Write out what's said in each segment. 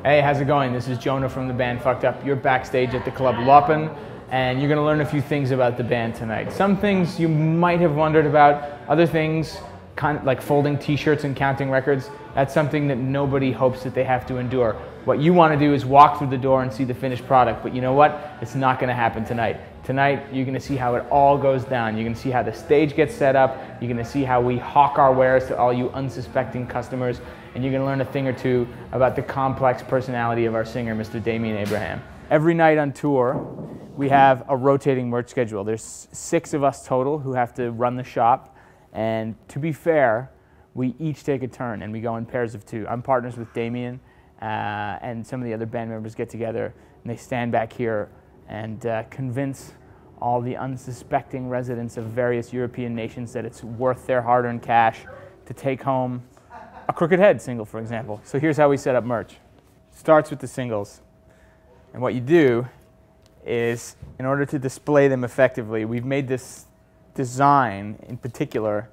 Hey, how's it going? This is Jonah from the band Fucked Up. You're backstage at the Club Loppen, and you're going to learn a few things about the band tonight. Some things you might have wondered about, other things, kind of like folding t-shirts and counting records, that's something that nobody hopes that they have to endure. What you want to do is walk through the door and see the finished product, but you know what? It's not going to happen tonight. Tonight, you're going to see how it all goes down. You're going to see how the stage gets set up. You're going to see how we hawk our wares to all you unsuspecting customers. And you're going to learn a thing or two about the complex personality of our singer, Mr. Damian Abraham. Every night on tour, we have a rotating merch schedule. There's 6 of us total who have to run the shop. And to be fair, we each take a turn and we go in pairs of 2. I'm partners with Damian, and some of the other band members get together and they stand back here and convince all the unsuspecting residents of various European nations that it's worth their hard-earned cash to take home a Crooked Head single, for example. So here's how we set up merch. Starts with the singles. And what you do is, in order to display them effectively, we've made this design in particular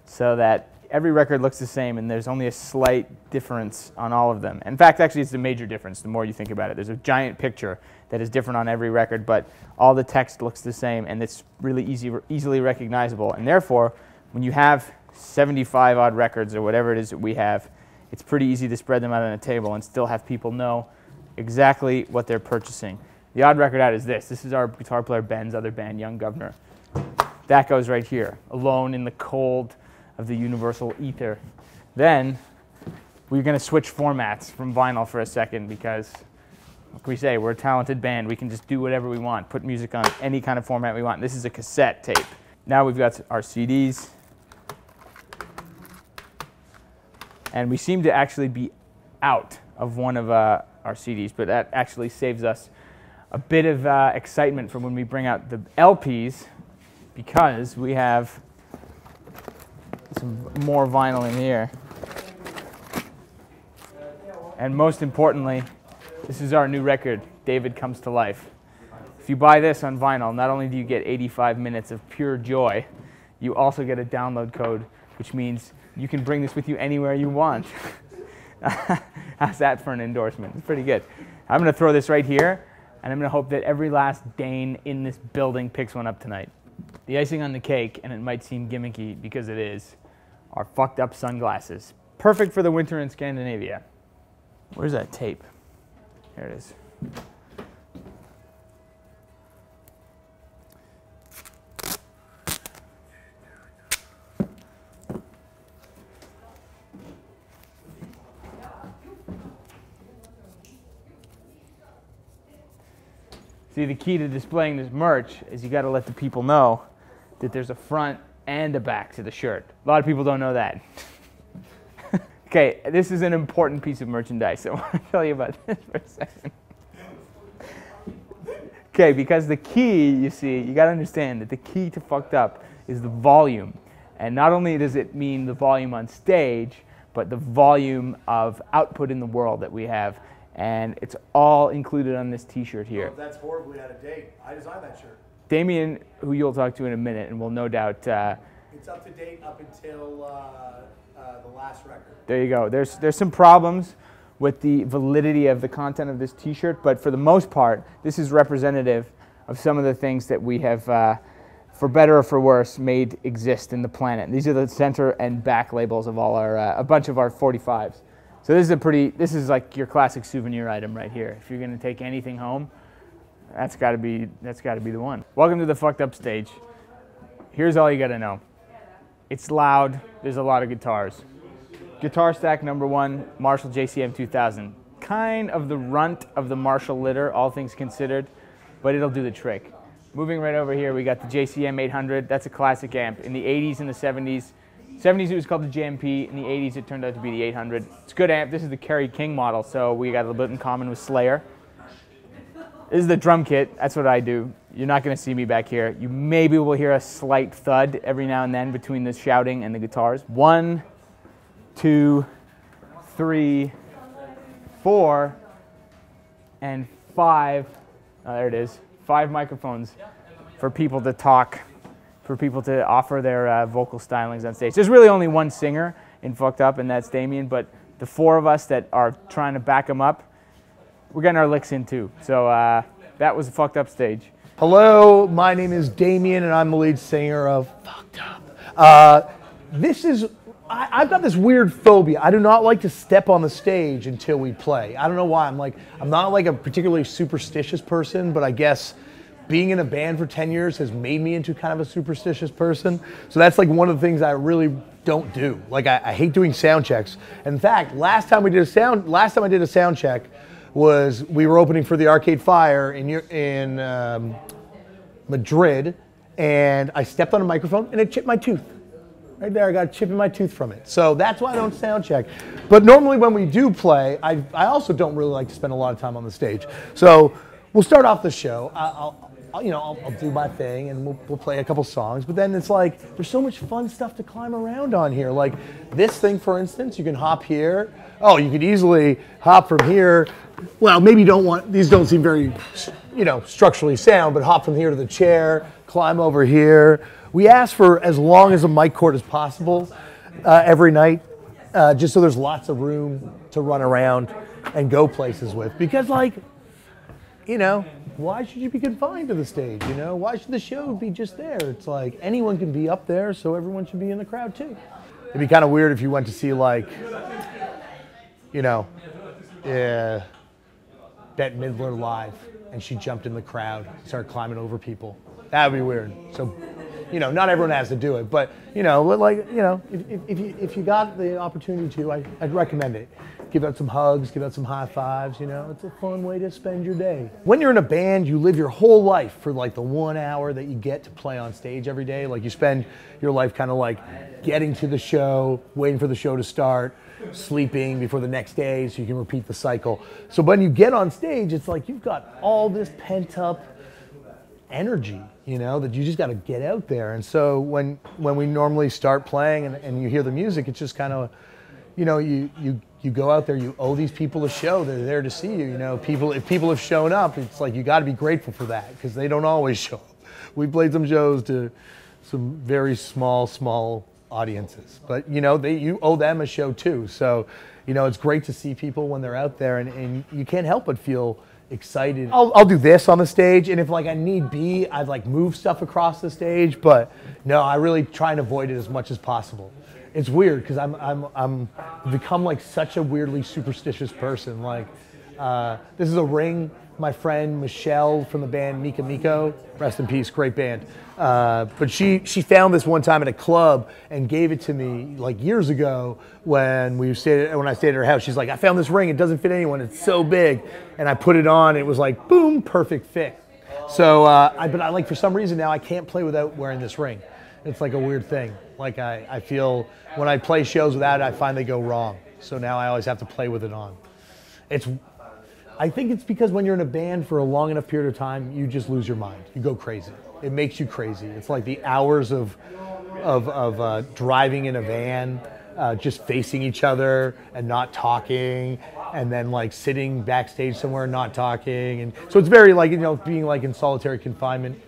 so that every record looks the same and there's only a slight difference on all of them. In fact, actually it's a major difference the more you think about it. There's a giant picture that is different on every record, but all the text looks the same and it's really easily recognizable. And therefore, when you have 75 odd records or whatever it is that we have, it's pretty easy to spread them out on a table and still have people know exactly what they're purchasing. The odd record out is this. This is our guitar player Ben's other band, Young Governor. That goes right here, alone in the cold of the universal ether. Then we're going to switch formats from vinyl for a second because, like we say, we're a talented band. We can just do whatever we want, put music on any kind of format we want. This is a cassette tape. Now we've got our CDs. And we seem to actually be out of one of our CDs, but that actually saves us a bit of excitement for when we bring out the LPs, because we have some more vinyl in here. And most importantly, this is our new record, David Comes to Life. If you buy this on vinyl, not only do you get 85 minutes of pure joy, you also get a download code, which means you can bring this with you anywhere you want. How's that for an endorsement? It's pretty good. I'm going to throw this right here, and I'm going to hope that every last Dane in this building picks one up tonight. The icing on the cake, and it might seem gimmicky because it is, are Fucked Up sunglasses. Perfect for the winter in Scandinavia. Where's that tape? Here it is. See, the key to displaying this merch is you got to let the people know that there's a front and a back to the shirt. A lot of people don't know that. Okay, this is an important piece of merchandise. I want to tell you about this for a second. Okay, because the key, you see, you got to understand that the key to Fucked Up is the volume. And not only does it mean the volume on stage, but the volume of output in the world that we have. And it's all included on this t-shirt here. Oh, that's horribly out of date. I designed that shirt. Damian, who you'll talk to in a minute, and will no doubt... it's up to date up until the last record. There you go. There's some problems with the validity of the content of this t-shirt, but for the most part, this is representative of some of the things that we have, for better or for worse, made exist in the planet. These are the center and back labels of all our, a bunch of our 45s. So this is like your classic souvenir item right here. If you're going to take anything home, that's got to be the one. Welcome to the Fucked Up stage. Here's all you got to know. It's loud. There's a lot of guitars. Guitar stack number 1, Marshall JCM 2000. Kind of the runt of the Marshall litter, all things considered, but it'll do the trick. Moving right over here, we got the JCM 800. That's a classic amp. In the 80s and the 70s, it was called the JMP. In the 80s, it turned out to be the 800. It's a good amp. This is the Kerry King model, so we got a little bit in common with Slayer. This is the drum kit. That's what I do. You're not going to see me back here. You maybe will hear a slight thud every now and then between the shouting and the guitars. 1, 2, 3, 4, and 5. There it is. 5 microphones for people to talk, for people to offer their vocal stylings on stage. There's really only one singer in Fucked Up, and that's Damian, but the 4 of us that are trying to back him up, we're getting our licks in too. So that was a fucked up stage. Hello, my name is Damian, and I'm the lead singer of Fucked Up. I've got this weird phobia. I do not like to step on the stage until we play. I don't know why. I'm not like a particularly superstitious person, but I guess being in a band for 10 years has made me into kind of a superstitious person. So that's like one of the things I really don't do. Like I hate doing sound checks. In fact, last time I did a sound check was we were opening for the Arcade Fire in Madrid, and I stepped on a microphone and it chipped my tooth. Right there, I got a chip in my tooth from it. So that's why I don't sound check. But normally when we do play, I also don't really like to spend a lot of time on the stage. So we'll start off the show. I'll do my thing and we'll play a couple songs, but then it's like there's so much fun stuff to climb around on here. Like this thing, for instance, you can hop here. Oh, you could easily hop from here. Well, maybe you don't want, these don't seem very, structurally sound, but hop from here to the chair, climb over here. We ask for as long as a mic cord as possible every night, just so there's lots of room to run around and go places with. Because why should you be confined to the stage, Why should the show be just there? It's like anyone can be up there, so everyone should be in the crowd too. It'd be kind of weird if you went to see Bette Midler live and she jumped in the crowd, started climbing over people. That would be weird. So, not everyone has to do it, but if you got the opportunity to, I'd recommend it. Give out some hugs, give out some high fives, it's a fun way to spend your day. When you're in a band, you live your whole life for like the 1 hour that you get to play on stage every day. Like you spend your life kind of like getting to the show, waiting for the show to start, sleeping before the next day so you can repeat the cycle. So when you get on stage, it's like you've got all this pent up energy, that you just got to get out there. And so when we normally start playing and you hear the music, it's just kind of, you go out there, you owe these people a show. They're there to see you. If people have shown up, it's like you got to be grateful for that because they don't always show up. We played some shows to some very small audiences, but you owe them a show too. So it's great to see people when they're out there, and you can't help but feel excited. I'll do this on the stage, and if I need be, I'd move stuff across the stage, but no, I really try and avoid it as much as possible. It's weird because I'm become such a weirdly superstitious person. This is a ring my friend Michelle from the band Mika Miko, rest in peace, great band. But she found this one time at a club and gave it to me years ago when I stayed at her house. She's like, I found this ring, it doesn't fit anyone, it's so big. And I put it on, it was like, boom, perfect fit. So, but for some reason now I can't play without wearing this ring. It's like a weird thing. I feel when I play shows without it, I find they go wrong. So now I always have to play with it on. I think it's because when you're in a band for a long enough period of time, you just lose your mind. You go crazy. It makes you crazy. It's like the hours of driving in a van, just facing each other and not talking, and then sitting backstage somewhere and not talking. And so it's very being in solitary confinement.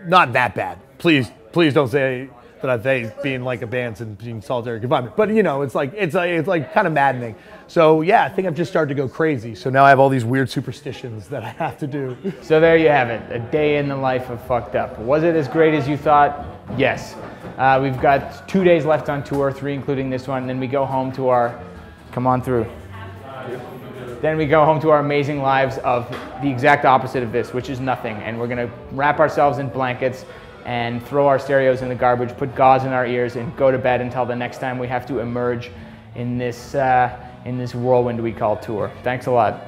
Not that bad. Please don't say that I think being a band's and being solitary confinement. But it's kind of maddening. So yeah, I think I've just started to go crazy. So now I have all these weird superstitions that I have to do. So there you have it, a day in the life of Fucked Up. Was it as great as you thought? Yes. We've got 2 days left on tour, 3 including this one, and then we go home to our, come on through. Then we go home to our amazing lives of the exact opposite of this, which is nothing. And we're gonna wrap ourselves in blankets and throw our stereos in the garbage, put gauze in our ears, and go to bed until the next time we have to emerge in this whirlwind we call tour. Thanks a lot.